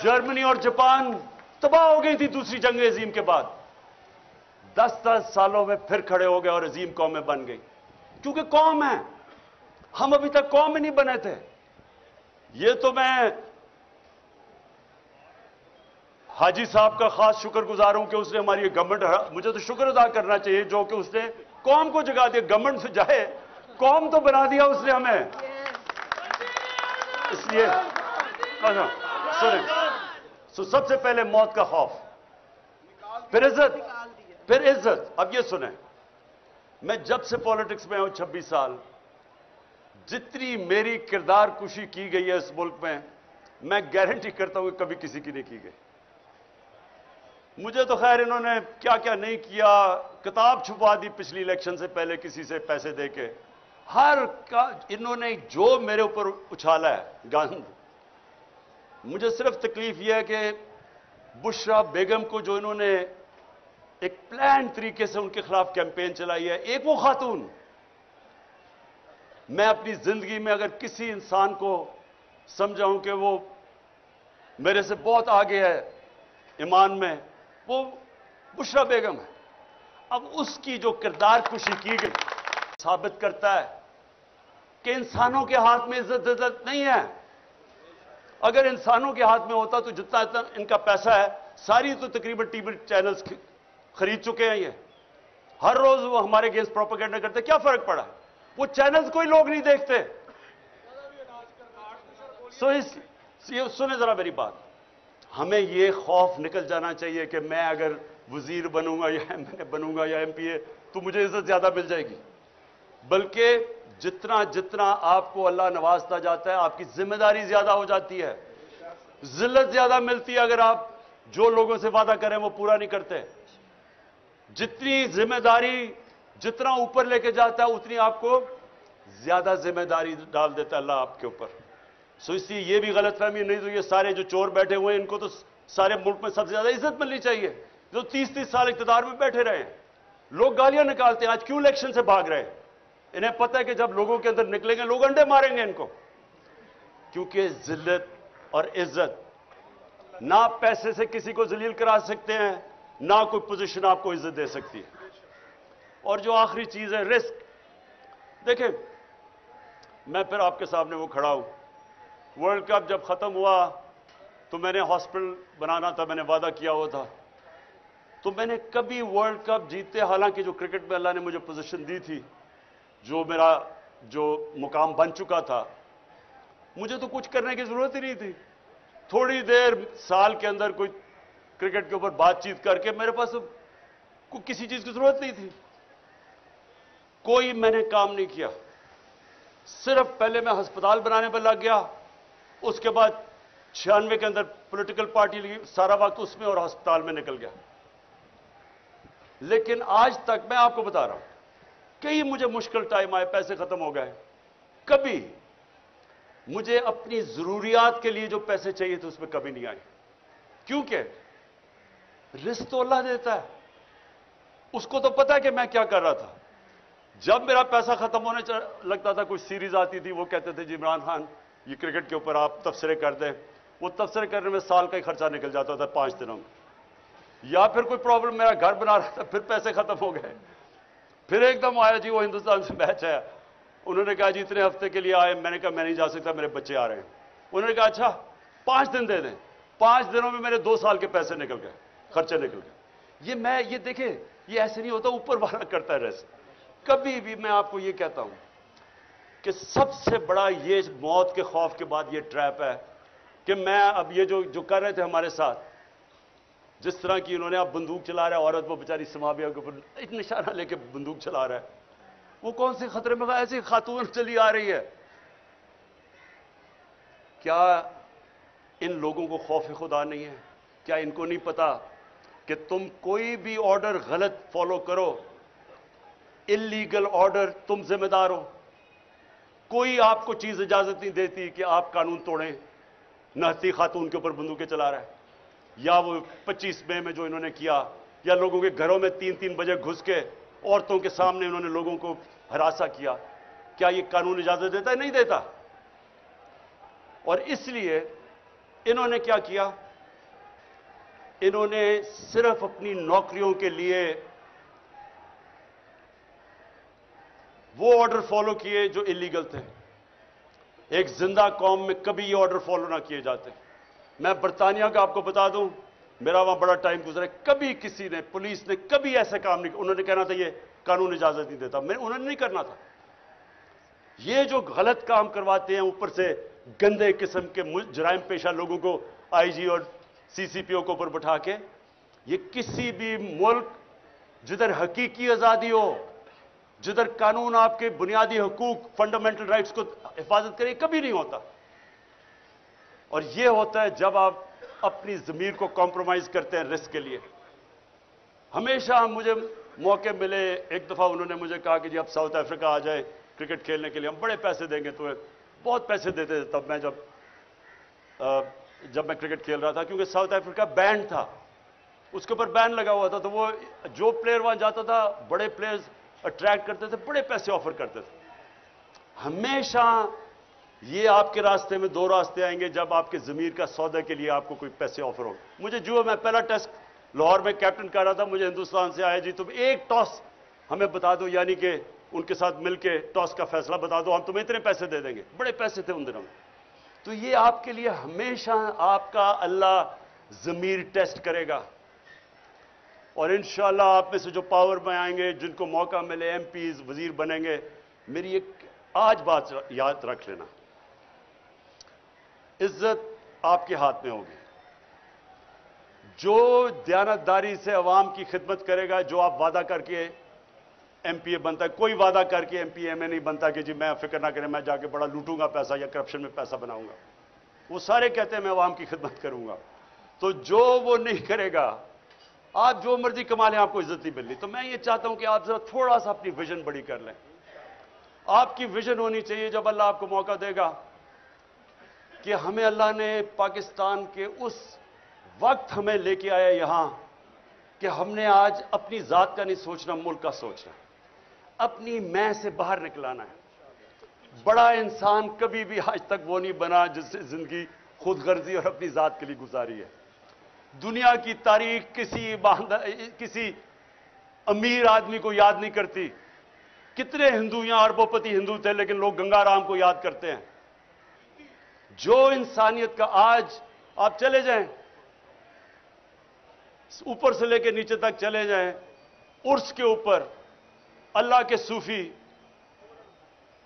Germany और Japan तबाह हो गई थी दूसरी जंग अजीम के बाद, 10-10 सालों में फिर खड़े हो गए और अजीम कौमें बन गई, क्योंकि कौम है। हम अभी तक कौम ही नहीं बने थे। ये तो मैं हाजी साहब का खास शुक्रगुजार हूं कि उसने हमारी गवर्नमेंट, मुझे तो शुक्र अदा करना चाहिए जो कि उसने कौम को जगा दिया। गवर्नमेंट से जाए, कौम तो बना दिया उसने हमें। इसलिए अच्छा सुने, तो सबसे पहले मौत का खौफ, फिर इज्जत, फिर इज्जत। अब ये सुने, मैं जब से पॉलिटिक्स में हूं 26 साल, जितनी मेरी किरदार कुशी की गई है इस मुल्क में, मैं गारंटी करता हूं कि कभी किसी की नहीं की गई। मुझे तो खैर इन्होंने क्या क्या नहीं किया, किताब छुपा दी पिछली इलेक्शन से पहले किसी से पैसे देके, हर का इन्होंने जो मेरे ऊपर उछाला है गंद। मुझे सिर्फ तकलीफ यह है कि बुशरा बेगम को जो इन्होंने एक प्लान तरीके से उनके खिलाफ कैंपेन चलाई है, एक वो खातून। मैं अपनी जिंदगी में अगर किसी इंसान को समझाऊं कि वो मेरे से बहुत आगे है ईमान में, वो बुशरा बेगम है। अब उसकी जो किरदार कुशी की गई साबित करता है कि इंसानों के हाथ में इज्जत नहीं है। अगर इंसानों के हाथ में होता तो जितना इतना इनका पैसा है, सारी तो तकरीबन टीवी चैनल्स खरीद चुके हैं। ये हर रोज वो हमारे अगेंस्ट प्रोपेगेंडा करते, क्या फर्क पड़ा? वो चैनल्स कोई लोग नहीं देखते। सुने जरा मेरी बात, हमें ये खौफ निकल जाना चाहिए कि मैं अगर वजीर बनूंगा या एमएलए बनूंगा या एमपीए तो मुझे इज्जत ज्यादा मिल जाएगी। बल्कि जितना जितना आपको अल्लाह नवाजता जाता है, आपकी जिम्मेदारी ज्यादा हो जाती है, जिल्लत ज्यादा मिलती है अगर आप जो लोगों से वादा करें वो पूरा नहीं करते। जितनी जिम्मेदारी जितना ऊपर लेके जाता है, उतनी आपको ज्यादा जिम्मेदारी डाल देता है अल्लाह आपके ऊपर। सो इसलिए ये भी गलतफहमी नहीं, तो ये सारे जो चोर बैठे हुए हैं इनको तो सारे मुल्क में सबसे ज्यादा इज्जत मिलनी चाहिए, जो 30-30 साल इख्तिदार में बैठे रहे हैं। लोग गालियां निकालते हैं, आज क्यों इलेक्शन से भाग रहे हैं? इन्हें पता है कि जब लोगों के अंदर निकलेंगे लोग अंडे मारेंगे इनको, क्योंकि जिल्लत और इज्जत ना पैसे से किसी को जलील करा सकते हैं, ना कोई पोजीशन आपको इज्जत दे सकती है। और जो आखिरी चीज है रिस्क, देखें मैं फिर आपके सामने वो खड़ा हूं, वर्ल्ड कप जब खत्म हुआ तो मैंने हॉस्पिटल बनाना था, मैंने वादा किया हुआ था, तो मैंने कभी वर्ल्ड कप जीतते, हालांकि जो क्रिकेट में अल्लाह ने मुझे पोजीशन दी थी, जो मेरा जो मुकाम बन चुका था, मुझे तो कुछ करने की जरूरत ही नहीं थी। थोड़ी देर साल के अंदर कोई क्रिकेट के ऊपर बातचीत करके मेरे पास किसी चीज की जरूरत नहीं थी। कोई मैंने काम नहीं किया, सिर्फ पहले मैं अस्पताल बनाने पर लग गया, उसके बाद 96 के अंदर पॉलिटिकल पार्टी लगी, सारा वक्त उसमें और अस्पताल में निकल गया। लेकिन आज तक मैं आपको बता रहा हूं, कई मुझे मुश्किल टाइम आए, पैसे खत्म हो गए, कभी मुझे अपनी जरूरियात के लिए जो पैसे चाहिए थे उसमें कभी नहीं आए, क्योंकि रिस्क तो अल्लाह देता है। उसको तो पता है कि मैं क्या कर रहा था। जब मेरा पैसा खत्म होने लगता था, कुछ सीरीज आती थी, वो कहते थे जी इमरान खान ये क्रिकेट के ऊपर आप तबसरे कर दें, वो तबसरे करने में साल का ही खर्चा निकल जाता था 5 दिनों में। या फिर कोई प्रॉब्लम, मेरा घर बना रहा था, फिर पैसे खत्म हो गए, फिर एकदम आया जी वो हिंदुस्तान से मैच है, उन्होंने कहा जी इतने हफ्ते के लिए आए, मैंने कहा मैं नहीं जा सकता, मेरे बच्चे आ रहे हैं। उन्होंने कहा अच्छा 5 दिन दे दें, 5 दिनों में मेरे 2 साल के पैसे निकल गए, खर्चे निकल गए। ये देखें, ये ऐसे नहीं होता, ऊपर वाला करता है रेस्ट। कभी भी मैं आपको ये कहता हूं कि सबसे बड़ा ये मौत के खौफ के बाद ये ट्रैप है कि मैं अब ये जो कर रहे थे हमारे साथ, जिस तरह की उन्होंने अब बंदूक चला रहा है, औरत वो बेचारी समाबिया के ऊपर एक निशाना लेके बंदूक चला रहा है, वो कौन से खतरे में, ऐसी खातून चली आ रही है। क्या इन लोगों को खौफ खुदा नहीं है? क्या इनको नहीं पता कि तुम कोई भी ऑर्डर गलत फॉलो करो, इलीगल ऑर्डर, तुम जिम्मेदार हो। कोई आपको चीज इजाजत नहीं देती कि आप कानून तोड़ें। नहती खातून के ऊपर बंदूकें चला रहा है, या वो 25 मई में जो इन्होंने किया, या लोगों के घरों में 3-3 बजे घुस के औरतों के सामने इन्होंने लोगों को हरासा किया। क्या ये कानून इजाजत देता है? नहीं देता। और इसलिए इन्होंने क्या किया, इन्होंने सिर्फ अपनी नौकरियों के लिए वो ऑर्डर फॉलो किए जो इलीगल थे। एक जिंदा कौम में कभी ये ऑर्डर फॉलो ना किए जाते। मैं बरतानिया का आपको बता दूं, मेरा वहां बड़ा टाइम गुजरा, कभी किसी ने, पुलिस ने कभी ऐसा काम नहीं, उन्होंने कहना था ये कानून इजाजत नहीं देता, उन्होंने नहीं करना था। ये जो गलत काम करवाते हैं, ऊपर से गंदे किस्म के जराइम पेशा लोगों को आईजी और सीसीपीओ को ऊपर बैठा के, ये किसी भी मुल्क जिधर हकीकी आजादी हो, जिधर कानून आपके बुनियादी हुकूक, फंडामेंटल राइट्स को हिफाजत करे, कभी नहीं होता। और यह होता है जब आप अपनी जमीर को कॉम्प्रोमाइज करते हैं रिस्क के लिए। हमेशा मुझे मौके मिले, एक दफा उन्होंने मुझे कहा कि जी आप साउथ अफ्रीका आ जाए क्रिकेट खेलने के लिए, हम बड़े पैसे देंगे तुम्हें। बहुत पैसे देते थे तब मैं जब मैं क्रिकेट खेल रहा था, क्योंकि साउथ अफ्रीका बैन था, उसके ऊपर बैन लगा हुआ था। तो वो जो प्लेयर वहां जाता था, बड़े प्लेयर्स अट्रैक्ट करते थे, बड़े पैसे ऑफर करते थे। हमेशा ये आपके रास्ते में दो रास्ते आएंगे, जब आपके जमीर का सौदा के लिए आपको कोई पैसे ऑफर हो। मुझे जो मैं पहला टेस्ट लाहौर में कैप्टन कर रहा था, मुझे हिंदुस्तान से आया जी तुम एक टॉस हमें बता दो, यानी कि उनके साथ मिलके टॉस का फैसला बता दो, हम तुम्हें इतने पैसे दे देंगे। बड़े पैसे थे उन दिनों में। तो ये आपके लिए हमेशा आपका अल्लाह जमीर टेस्ट करेगा। और इंशाअल्लाह आप में से जो पावर में आएंगे, जिनको मौका मिले एमपीज, वजीर बनेंगे, मेरी एक आज बात याद रख लेना, इज्जत आपके हाथ में होगी। जो दयानतदारी से अवाम की खिदमत करेगा, जो आप वादा करके एमपीए बनता है, कोई वादा करके एमपीए एमए नहीं बनता कि जी मैं फिक्र ना करें मैं जाके बड़ा लूटूंगा पैसा या करप्शन में पैसा बनाऊंगा। वो सारे कहते हैं मैं अवाम की खिदमत करूंगा। तो जो वो नहीं करेगा, आप जो मर्जी कमा लें, आपको इज्जत नहीं मिलनी। तो मैं ये चाहता हूं कि आप जरा थोड़ा सा अपनी विजन बड़ी कर लें। आपकी विजन होनी चाहिए, जब अल्लाह आपको मौका देगा कि हमें अल्लाह ने पाकिस्तान के उस वक्त हमें लेके आया यहां कि हमने आज अपनी जात का नहीं सोचना, मुल्क का सोचना, अपनी मैं से बाहर निकलाना है। बड़ा इंसान कभी भी आज तक वो नहीं बना जिससे जिंदगी खुदगर्जी और अपनी जात के लिए गुजारी है। दुनिया की तारीख किसी अमीर आदमी को याद नहीं करती। कितने हिंदू यहां अरबोपति हिंदू थे, लेकिन लोग गंगाराम को याद करते हैं। जो इंसानियत का, आज आप चले जाएं, ऊपर से लेकर नीचे तक चले जाएं, उर्स के ऊपर अल्लाह के सूफी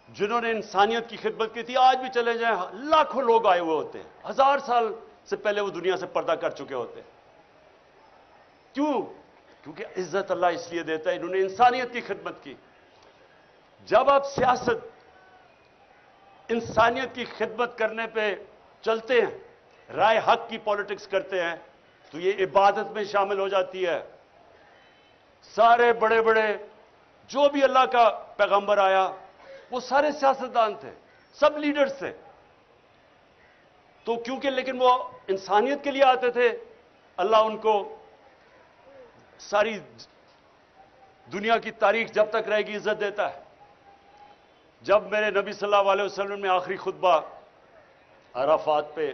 जिन्होंने इंसानियत की खिदमत की थी, आज भी चले जाएं, लाखों लोग आए हुए होते हैं। 1000 साल से पहले वो दुनिया से पर्दा कर चुके होते हैं। क्यों? क्योंकि इज्जत अल्लाह इसलिए देता है, इन्होंने इंसानियत की खिदमत की। जब आप सियासत इंसानियत की खिदमत करने पे चलते हैं, राय हक की पॉलिटिक्स करते हैं, तो ये इबादत में शामिल हो जाती है। सारे बड़े बड़े जो भी अल्लाह का पैगंबर आया, वो सारे सियासतदान थे, सब लीडर्स थे। तो क्योंकि लेकिन वो इंसानियत के लिए आते थे, अल्लाह उनको सारी दुनिया की तारीख जब तक रहेगी इज्जत देता है। जब मेरे नबी सल्लल्लाहु अलैहि वसल्लम ने आखिरी खुतबा अराफात पे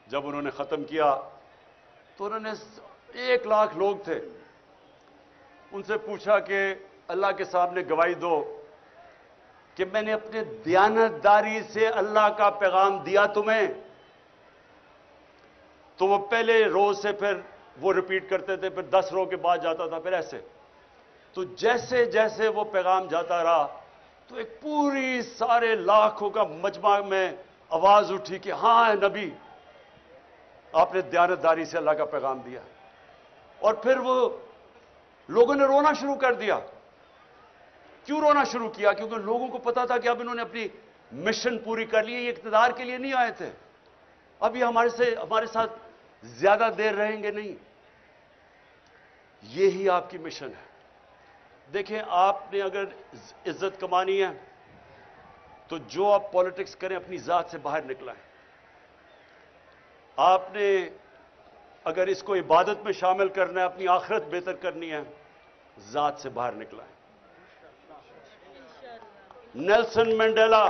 जब उन्होंने खत्म किया, तो उन्होंने 1 लाख लोग थे, उनसे पूछा कि अल्लाह के सामने गवाही दो कि मैंने अपने दयानतदारी से अल्लाह का पैगाम दिया तुम्हें। तो वो पहले रोज से फिर वो रिपीट करते थे, फिर 10 रोज के बाद जाता था, फिर ऐसे। तो जैसे जैसे वो पैगाम जाता रहा, तो एक पूरी सारे लाखों का मजमा में आवाज उठी कि हां नबी, आपने दयानतदारी से अल्लाह का पैगाम दिया। और फिर वो लोगों ने रोना शुरू कर दिया। क्यों रोना शुरू किया? क्योंकि लोगों को पता था कि अब इन्होंने अपनी मिशन पूरी कर ली है, ये इक़्तिदार के लिए नहीं आए थे, अब ये हमारे साथ ज्यादा देर रहेंगे नहीं। यही आपकी मिशन है। देखें, आपने अगर इज्जत कमानी है तो जो आप पॉलिटिक्स करें अपनी जात से बाहर निकला है। आपने अगर इसको इबादत में शामिल करना है, अपनी आखिरत बेहतर करनी है, जात से बाहर निकला है। नेल्सन मंडेला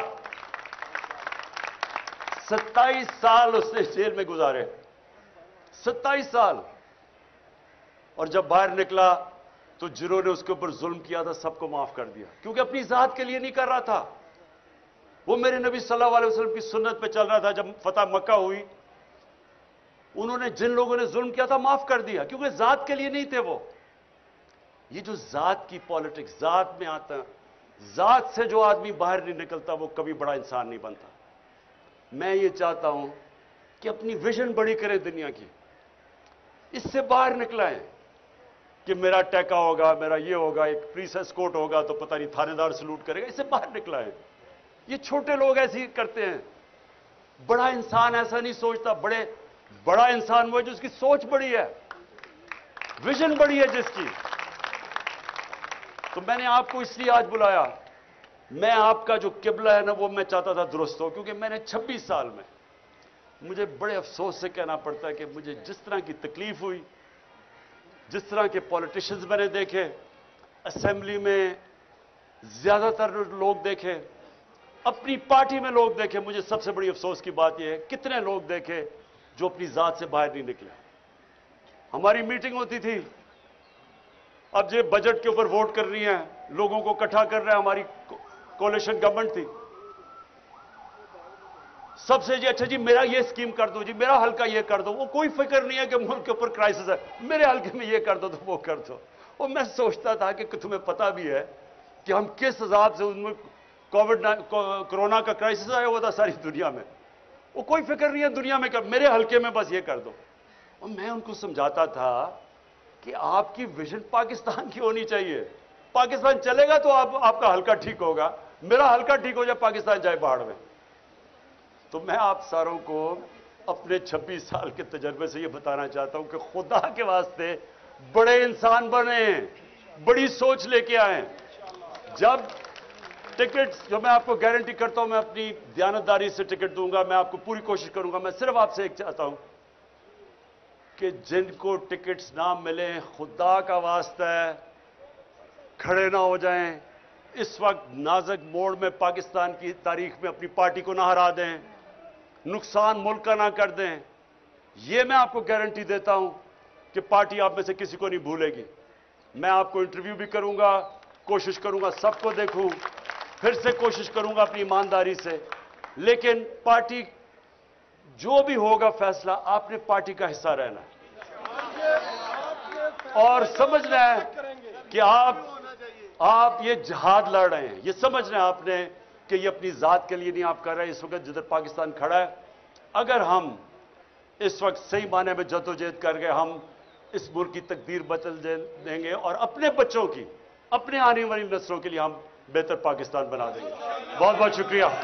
27 साल उसने जेल में गुजारे, 27 साल। اور جب باہر نکلا تو جنہوں نے اس کے اوپر ظلم کیا تھا سب کو معاف کر دیا، کیونکہ اپنی ذات کے لیے نہیں کر رہا تھا، وہ میرے نبی صلی اللہ علیہ وسلم کی سنت پہ چل رہا تھا۔ جب فتح مکہ ہوئی، انہوں نے جن لوگوں نے ظلم کیا تھا معاف کر دیا، کیونکہ ذات کے لیے نہیں تھے وہ۔ یہ جو ذات کی پالیٹکس، ذات میں آتا ہے، ذات سے جو آدمی باہر نہیں نکلتا وہ کبھی بڑا انسان نہیں بنتا۔ میں یہ چاہتا ہوں کہ اپنی ویژن بڑی کریں دنیا کی، اس سے باہر نکلائیں کہ میرا ٹیکا ہوگا، میرا یہ ہوگا، ایک پریس اسکورٹ ہوگا تو پتہ نہیں تھانے دار سلوٹ کرے گا، اس سے باہر نکلائیں۔ یہ چھوٹے لوگ ایسے ہی کرتے ہیں، بڑا انسان ایسا نہیں سوچتا۔ بڑا انسان وہ ہے جس کی سوچ بڑی ہے، ویژن بڑی ہے جس کی۔ تو میں نے آپ کو اس لیے آج بلایا، میں آپ کا جو قبلہ ہے نا وہ میں چاہتا تھا درست ہو، کیونکہ میں نے 26 سال میں، مجھے بڑے افسوس سے کہنا پڑتا ہے کہ مجھے جس طرح کی تکلیف ہوئی، جس طرح کے پولیٹیشنز میں نے دیکھے، اسمبلی میں زیادہ تر لوگ دیکھے، اپنی پارٹی میں لوگ دیکھے، مجھے سب سے بڑی افسوس کی بات یہ ہے کتنے لوگ دیکھے جو اپنی ذات سے باہر نہیں نکلے۔ ہماری میٹنگ ہوتی تھی، اب یہ بجٹ کے اوپر ووٹ کر رہی ہیں، لوگوں کو اکٹھا کر رہے ہیں، ہماری کولیشن گورنمنٹ تھی، سب سے جی اچھا جی میرا یہ اسکیم کر دو، جی میرا حلقہ یہ کر دو، وہ کوئی فکر نہیں ہے کہ ملک کے اوپر کرائسس ہے، میرے حلقے میں یہ کر دو تو وہ کر دو۔ اور میں سوچتا تھا کہ تمہیں پتہ بھی ہے کہ ہم کس حساب سے ان میں کورونا کا کرائسس آیا ہوا تھا ساری دنیا میں، وہ کوئی فکر نہیں ہے دنیا میں کہ میرے حلقے میں بس یہ کر دو۔ اور میں ان کو سمجھاتا تھا کہ آپ کی ویژن پاکستان کی ہونی چاہیے، پاکستان چلے گا تو آپ کا حلقہ ٹھیک ہوگا، میرا حلقہ ٹھیک ہو جائے پاکستان جائے باڑ میں۔ تو میں آپ ساروں کو اپنے 26 سال کے تجربے سے یہ بتانا چاہتا ہوں کہ خدا کے واسطے بڑے انسان بنیں، بڑی سوچ لے کے آئیں۔ جب ٹکٹ، جو میں آپ کو گارنٹی کرتا ہوں میں اپنی دیانتداری سے ٹکٹ دوں گا، میں آپ کو پوری کوشش کروں گا، میں صرف آپ سے ایک چاہتا ہوں کہ جن کو ٹکٹس نہ ملیں خدا کا واسطہ ہے کھڑے نہ ہو جائیں، اس وقت نازک موڑ میں پاکستان کی تاریخ میں اپنی پارٹی کو نہ ہرا دیں، نقصان ملک کا نہ کر دیں۔ یہ میں آپ کو گارنٹی دیتا ہوں کہ پارٹی آپ میں سے کسی کو نہیں بھولے گی۔ میں آپ کو انٹرویو بھی کروں گا، کوشش کروں گا سب کو دیکھوں، پھر سے کوشش کروں گا اپنی ایمانداری سے، لیکن پارٹی جو بھی ہوگا فیصلہ، آپ نے پارٹی کا حصہ رہنا ہے اور سمجھنا ہے کہ آپ یہ جہاد لڑ رہے ہیں، یہ سمجھنا ہے آپ نے کہ یہ اپنی ذات کے لیے نہیں آپ کر رہے ہیں۔ اس وقت جدھر پاکستان کھڑا ہے، اگر ہم اس وقت صحیح معنی میں جدوجہد کر گئے، ہم اس ملک کی تقدیر بدل دیں گے اور اپنے بچوں کی، اپنے آنے والی نسلوں کے لیے ہم بہتر پاکستان بنا دیں گے۔ بہت بہت شکریہ۔